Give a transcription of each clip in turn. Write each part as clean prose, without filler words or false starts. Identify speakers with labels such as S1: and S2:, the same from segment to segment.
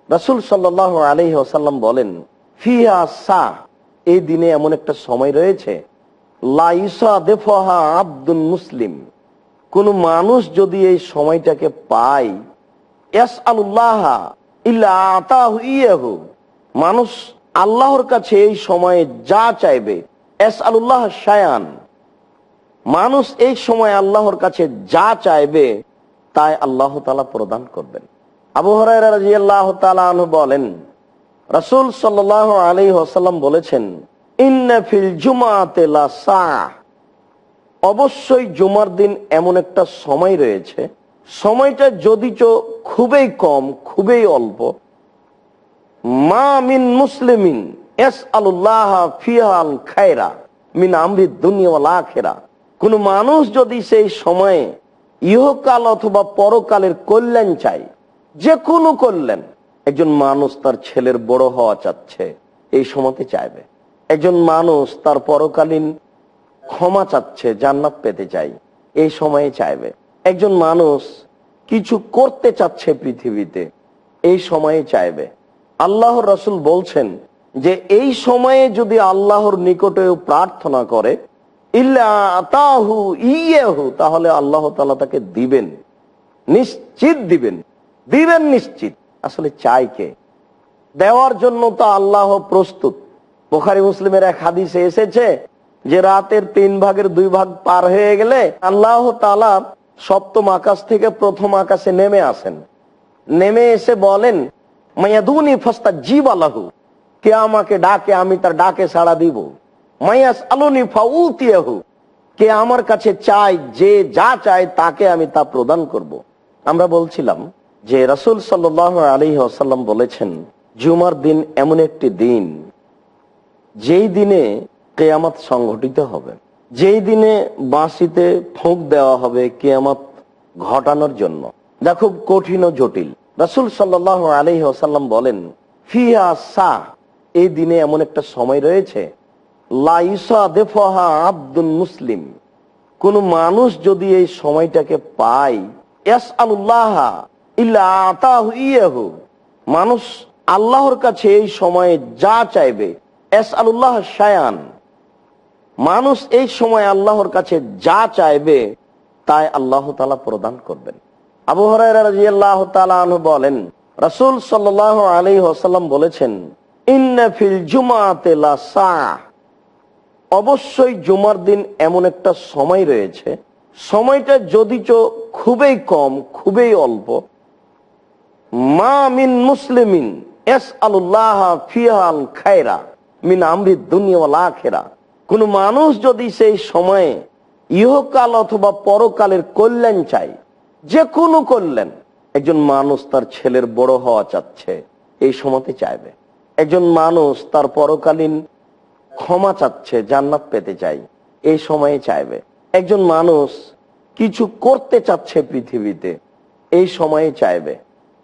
S1: রাসূল সাল্লাল্লাহু আলাইহি ওয়াসাল্লাম বলেন, ফিহা সা, এই দিনে এমন একটা সময় রয়েছে, লা ইউসাদিফুহা আব্দুন মুসলিম, কোন মানুষ যদি এই সময়টাকে পায়, ইয়াসআলুল্লাহ ইল্লা আতাহু ইয়াহু, মানুষ আল্লাহর কাছে এই সময়ে যা চাইবে, ইয়াসআলুল্লাহ শায়ান, মানুষ এই সময় আল্লাহর কাছে যা চাইবে তাই আল্লাহ তাআলা প্রদান করবেন। আবু হুরায়রা রাদিয়াল্লাহু তাআলা আনহু বলেন, রাসূল সাল্লাল্লাহু আলাইহি ওয়াসাল্লাম বলেছেন, ইন্না ফিল জুমআতি লা সাআহ, অবশ্যই জুমার দিন এমন একটা সময় রয়েছে, সময়টা যদিচ খুবই কম, খুবই অল্প, মা মিন মুসলিমিন ইয়াসআলুল্লাহ ফিহাল খায়রা মিন আমরিদ দুনিয়া ওয়াল আখিরা, কোন মানুষ যদি সেই সময়ে ইহকাল অথবা পরকালের কল্যাণ চায়, যে কোনো কল্যাণ, একজন মানুষ তার ছেলের বড় হওয়া চাচ্ছে, এই সময়তে চাইবে। একজন মানুষ তার পরকালীন ক্ষমা চাচ্ছে, জান্নাত পেতে চাই, এই সময়ে চাইবে। একজন মানুষ কিছু করতে চাচ্ছে পৃথিবীতে, এই সময়ে চাইবে। আল্লাহর রাসূল বলছেন যে এই সময়ে যদি আল্লাহর নিকটে প্রার্থনা করে, ইল্লা আতাহু ইয়াহু, তাহলে আল্লাহ তাআলা তাকে দিবেন, নিশ্চিত দিবেন, দিবেন নিশ্চিত। আসলে চাই কে? দেওয়ার জন্য তো আল্লাহ প্রস্তুত। বুখারী মুসলিমের এক হাদিসে এসেছে যে রাতের 3 ভাগের 2 ভাগ পার হয়ে গেলে আল্লাহ তাআলা সপ্তম আকাশ থেকে প্রথম আকাশে নেমে আসেন, নেমে এসে বলেন, মায়াদুনি ফাস্তাজিব লাহু, কে আমাকে ডাকে আমি তার ডাকে সাড়া দিব, মায়াস আলুনি ফাউতিয়াহু, কে আমার কাছে চায়, যে যা চায় তাকে আমি তা প্রদান করব। আমরা বলছিলাম যে রাসূল সাল্লাল্লাহু আলাইহি ওয়াসাল্লাম বলেছেন, জুমার দিন এমন একটি দিন যেই দিনে কিয়ামত সংঘটিত হবে, যেই দিনে বাঁশিতে ফুঁক দেওয়া হবে কিয়ামত ঘটানোর জন্য, যা খুব কঠিন ও জটিল। রাসূল সাল্লাল্লাহু আলাইহি ওয়াসাল্লাম বলেন, ফিহা সা, এই দিনে এমন একটা সময় রয়েছে, লা ইউসাদিফুহা আব্দুন মুসলিম, কোন মানুষ যদি এই সময়টাকে পায়, ইয়াসআলুল্লাহ ইল্লা আতাহু ইয়াহু, মানুষ আল্লাহর কাছে এই সময়ে যা চাইবে, ইয়াসআলুল্লাহ শায়ান, মানুষ এই সময় আল্লাহর কাছে যা চাইবে তাই আল্লাহ তাআলা প্রদান করবেন। আবু হুরায়রা রাদিয়াল্লাহু তাআলা আনহু বলেন, রাসূল সাল্লাল্লাহু আলাইহি ওয়াসাল্লাম বলেছেন, ইন্না ফিল জুমআতি লা সাআহ, অবশ্যই জুমার দিন এমন একটা সময় রয়েছে, সময়টা যদিচ খুবই কম, খুবই অল্প, মা মিন মুসলিমিন ইয়াসআলুল্লাহ ফিহাল খায়রা মিন আমরিদ দুনিয়া ওয়াল আখিরা, কোন মানুষ যদি সেই সময়ে ইহকাল অথবা পরকালের কল্যাণ চায়, যে কোনো কল্যাণ, একজন মানুষ তার ছেলের বড় হওয়া চাচ্ছে, এই সময়তে চাইবে। একজন মানুষ তার পরকালীন ক্ষমা চাচ্ছে, জান্নাত পেতে চাই, এই সময়ে চাইবে। একজন মানুষ কিছু করতে চাচ্ছে পৃথিবীতে, এই সময়ে চাইবে।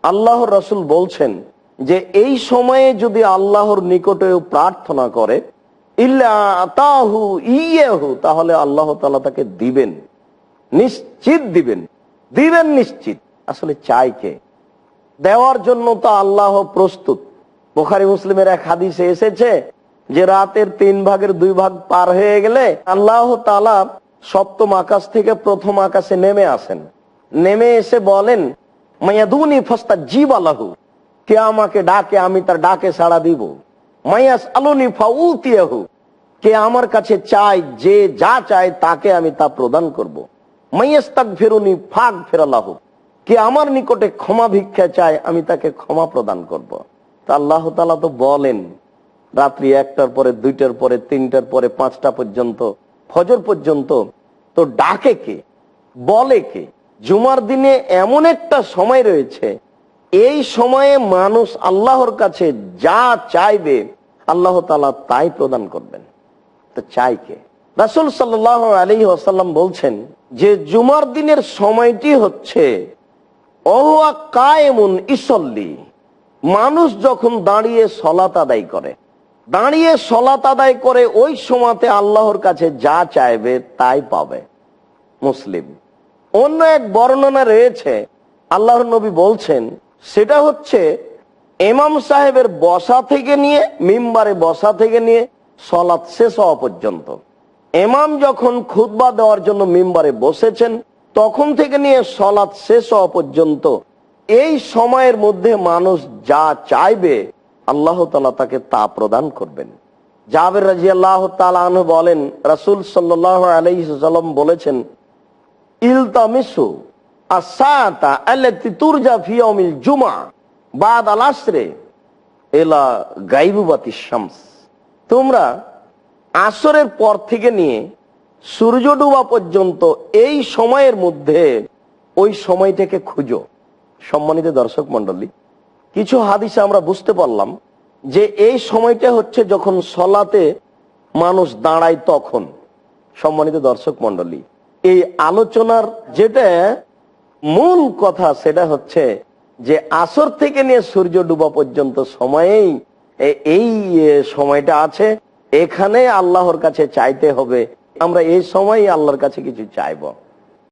S1: আল্লাহর রাসূল বলছেন যে এই সময়ে যদি আল্লাহর নিকটে প্রার্থনা করে, ইল্লা আতাহু ইয়াহু, তাহলে আল্লাহ তাআলা তাকে দিবেন, নিশ্চিত দিবেন, দিবেন নিশ্চিত। আসলে চাই কে? দেওয়ার জন্য তো আল্লাহ প্রস্তুত। বুখারী মুসলিমের এক হাদিসে এসেছে যে রাতের 3 ভাগের 2 ভাগ পার হয়ে গেলে আল্লাহ তাআলা সপ্তম আকাশ থেকে প্রথম আকাশে নেমে আসেন, নেমে এসে বলেন, মায়াদুনি ফাস্তাজিব লাহু, কে আমাকে ডাকে আমি তার ডাকে সাড়া দিব, মায়াস আলুনি ফাউতিয়াহু, কে আমার কাছে চায়, যে যা চায় তাকে আমি তা প্রদান করব, মায়াস্তাগফিরুনি ফাগফির লাহু, কে আমার নিকটে ক্ষমা ভিক্ষা চায় আমি তাকে ক্ষমা প্রদান করব। তা আল্লাহ তাআলা তো বলেন রাত্রি 1টার পরে, 2টার পরে, 3টার পরে, 5টা পর্যন্ত, ফজর পর্যন্ত, তো ডাকে কে, বলে কে? জুমার দিনে এমন একটা সময় রয়েছে, এই সময়ে মানুষ আল্লাহর কাছে যা চাইবে আল্লাহ তাআলা তাই প্রদান করবেন। তো চাই কে? রাসূল সাল্লাল্লাহু আলাইহি ওয়াসাল্লাম বলছেন যে জুমার দিনের সময়টি হচ্ছে ওয়া কায়েমুন ইসল্লি, মানুষ যখন দাঁড়িয়ে সালাত আদায় করে, দাঁড়িয়ে সালাত আদায় করে, ওই সময়তে আল্লাহর কাছে যা চাইবে তাই পাবে। মুসলিম। অন্য এক বর্ণনা রয়েছে, আল্লাহর নবী বলছেন সেটা হচ্ছে ইমাম সাহেবের বসা থেকে নিয়ে, মিম্বারে বসা থেকে নিয়ে সালাত শেষ হওয়া পর্যন্ত। ইমাম যখন খুতবা দেওয়ার জন্য মিম্বারে বসেছেন তখন থেকে নিয়ে সালাত শেষ হওয়া পর্যন্ত এই সময়ের মধ্যে মানুষ যা চাইবে আল্লাহ তাআলা তাকে তা প্রদান করবেন। জাবের রাদিয়াল্লাহু তাআলা আনহু বলেন, রাসূল সাল্লাল্লাহু আলাইহি ওয়াসাল্লাম বলেছেন, ইলতামিসু আস-সাআতা আল্লাতী তুরজা ফি ইয়াউমিল জুমআ বা'দা আল-আসরি ইলা গায়বুবাতিশ শামস। তোমরা আসরের পর থেকে নিয়ে সূর্য ডোবা পর্যন্ত এই সময়ের মধ্যে ওই সময়টাকে খুঁজো। সম্মানিত দর্শক মণ্ডলী, কিছু হাদিসে আমরা বুঝতে পারলাম যে এই সময়টা হচ্ছে যখন সলাতে মানুষ দাঁড়ায় তখন। সম্মানিত দর্শক মণ্ডলী, এই আলোচনার যেটা মূল কথা সেটা হচ্ছে যে আসর থেকে নিয়ে সূর্য ডুবা পর্যন্ত সময়েই এই সময়টা আছে, এখানে আল্লাহর কাছে চাইতে হবে। আমরা এই সময় আল্লাহর কাছে কিছু চাইবো।